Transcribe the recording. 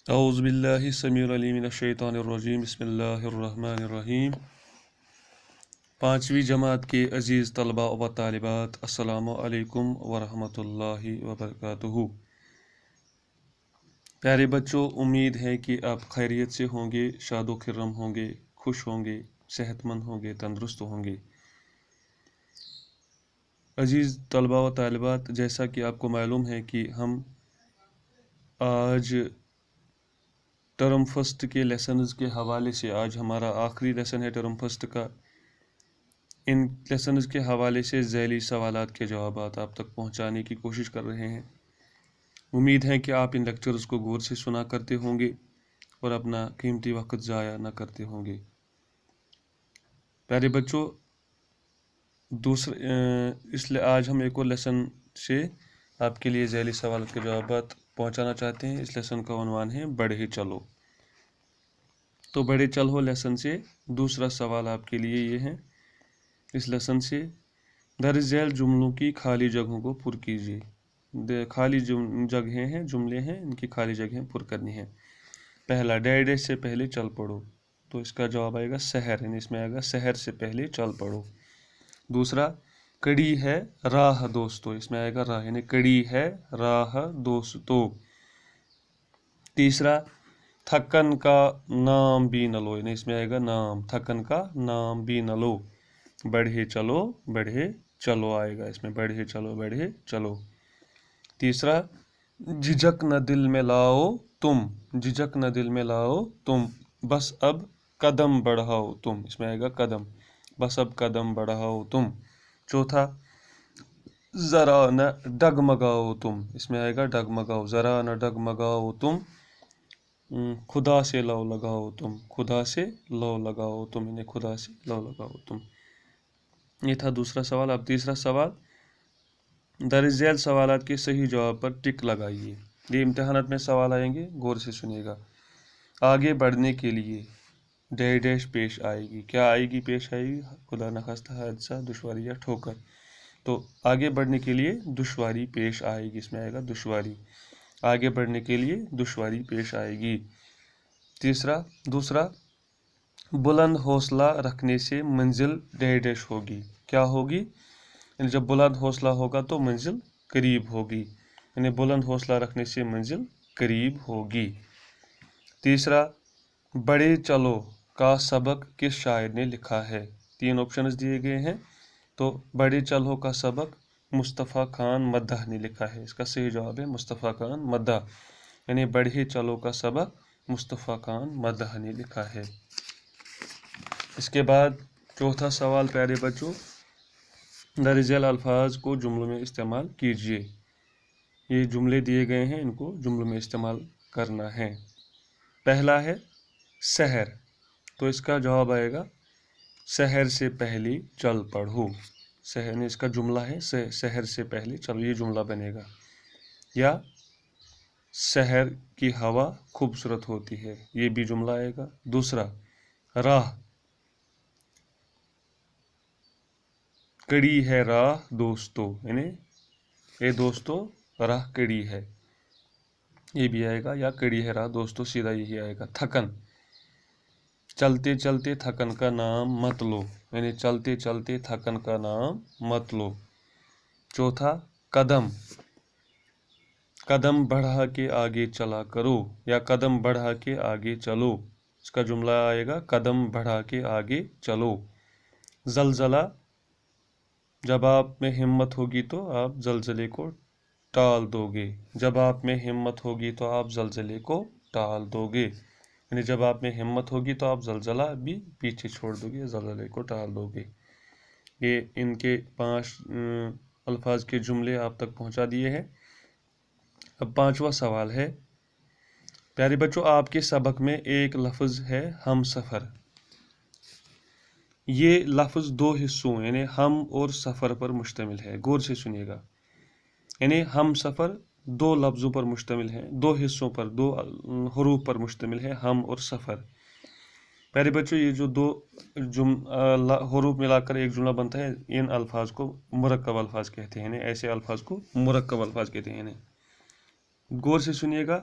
اعوذ باللہ السمیع العلیم من الشیطان الرجیم بسم اللہ الرحمن الرحیم۔ پانچویں جماعت کے عزیز طلباء و طالبات، السلام علیکم ورحمۃ اللہ وبرکاتہ۔ پیارے بچوں، امید ہے کہ آپ خیریت سے ہوں گے، شاد و خرم ہوں گے، خوش ہوں گے، صحت مند ہوں گے، تندرست ہوں گے۔ عزیز طلباء و طالبات، جیسا کہ آپ کو معلوم ہے کہ ہم آج ٹرم فرسٹ کے لیسنز کے حوالے سے، آج ہمارا آخری لیسن ہے ٹرم فرسٹ کا، ان لیسنز کے حوالے سے ذیلی سوالات کے جوابات آپ تک پہنچانے کی کوشش کر رہے ہیں۔ امید ہے کہ آپ ان لیکچرز کو غور سے سنا کرتے ہوں گے اور اپنا قیمتی وقت ضائع نہ کرتے ہوں گے۔ پیارے بچوں، اس لیے آج ہم ایک اور لیسن سے آپ کے لیے ذیلی سوالات کے جوابات پہنچانا چاہتے ہیں۔ اس لیسن کا عنوان ہے بڑھے چلو۔ تو بڑھے چلو لیسن سے دوسرا سوال آپ کے لیے یہ ہے، اس لیسن سے درج ذیل جملوں کی خالی جگہوں کو پر کیجیے۔ خالی جگہیں ہیں، جملے ہیں، ان کی خالی جگہیں پر کرنی ہیں۔ پہلا، ڈیڈے سے پہلے چل پڑو، تو اس کا جواب آئے گا سحر، یعنی اس میں آئے گا سحر سے پہلے چل پڑو۔ دوسرا، کڑی ہے راہ دوستو، اس میں آئے گا راہ، یعنی کڑی ہے راہ دوستو۔ تیسرا، تھکن کا نام بھی نہ لو، یعنی اس میں آئے گا نام، تھکن کا نام بھی نہ لو۔ بڑھے چلو، بڑھے چلو آئے گا اس میں، بڑھے چلو، بڑھے چلو۔ تیسرا، جھجک نہ دل میں لاؤ تم، جھجک نہ دل میں لاؤ تم، بس اب قدم بڑھاؤ تم، اس میں آئے گا قدم، بس اب قدم بڑھاؤ تم۔ چوتھا، ذرا نہ ڈگمگاؤ تم، اس میں آئے گا ڈگمگاؤ، ذرا نہ ڈگمگاؤ تم، خدا سے لو لگاؤ تم، خدا سے لو لگاؤ تم، یعنی خدا سے لو لگاؤ تم۔ یہ تھا دوسرا سوال۔ اب تیسرا سوال، درج ذیل سوالات کے صحیح جواب پر ٹک لگائیے۔ یہ امتحانات میں سوال آئیں گے، غور سے سنیے گا۔ آگے بڑھنے کے لیے ڈیش پیش آئے گی، کیا آئے گی؟ پیش آئے گی خدا نخواستہ حادثہ، دشواری یا ٹھوکر۔ تو آگے بڑھنے کے لیے دشواری پیش آئے گی، اس میں آئے گا دشواری، آگے بڑھنے کے لیے دشواری پیش آئے گی۔ دوسرا، بلند حوصلہ رکھنے سے منزل ڈیش ہوگی، کیا ہوگی؟ یعنی جب بلند حوصلہ ہوگا تو منزل قریب ہوگی، یعنی بلند حوصلہ رکھنے سے منزل قریب ہوگی۔ تیسرا، بڑھے چلو کا سبق کس شاعر نے لکھا ہے؟ تین آپشنز دیے گئے ہیں، تو بڑھے چلو کا سبق مصطفیٰ خان مداح نے لکھا ہے، اس کا صحیح جواب ہے مصطفیٰ خان مداح، یعنی بڑھے چلو کا سبق مصطفیٰ خان مداح نے لکھا ہے۔ اس کے بعد چوتھا سوال، پیارے بچوں، درج ذیل الفاظ کو جملوں میں استعمال کیجیے۔ یہ جملے دیے گئے ہیں، ان کو جملوں میں استعمال کرنا ہے۔ پہلا ہے سحر، تو اس کا جواب آئے گا سحر سے پہلے چل پڑھو، سحر نے اس کا جملہ ہے سحر سے پہلے چلو، یہ جملہ بنے گا۔ یا سحر کی ہوا خوبصورت ہوتی ہے، یہ بھی جملہ آئے گا۔ دوسرا، راہ، کڑی ہے راہ دوستو، یعنی اے دوستو راہ کڑی ہے، یہ بھی آئے گا۔ یا کڑی ہے راہ دوستو، سیدھا یہی آئے گا۔ تھکن، چلتے چلتے تھکن کا نام مت لو، یعنی چلتے چلتے تھکن کا نام مت لو۔ چوتھا، قدم، قدم بڑھا کے آگے چلا کرو، یا قدم بڑھا کے آگے چلو، اس کا جملہ آئے گا قدم بڑھا کے آگے چلو۔ زلزلہ، جب آپ میں ہمت ہوگی تو آپ زلزلے کو ٹال دو گے، جب آپ میں ہمت ہوگی تو آپ زلزلے کو ٹال دو گے، یعنی جب آپ میں ہمت ہوگی تو آپ زلزلہ بھی پیچھے چھوڑ دو گے، زلزلے کو ٹال دو گے۔ یہ ان کے 5 الفاظ کے جملے آپ تک پہنچا دیے ہیں۔ اب پانچواں سوال ہے، پیارے بچوں، آپ کے سبق میں ایک لفظ ہے ہم سفر۔ یہ لفظ 2 حصوں یعنی ہم اور سفر پر مشتمل ہے، غور سے سنیے گا۔ یعنی ہم سفر 2 لفظوں پر مشتمل ہے، 2 حصوں پر، 2 حروف پر مشتمل ہے، ہم اور سفر۔ پیارے بچوں، یہ جو 2 حروف ملا کر ایک جملہ بنتا ہے، ان الفاظ کو مرکب الفاظ کہتے ہیں، یعنی ایسے الفاظ کو مرکب الفاظ کہتے ہیں۔ یعنی غور سے سنیے گا،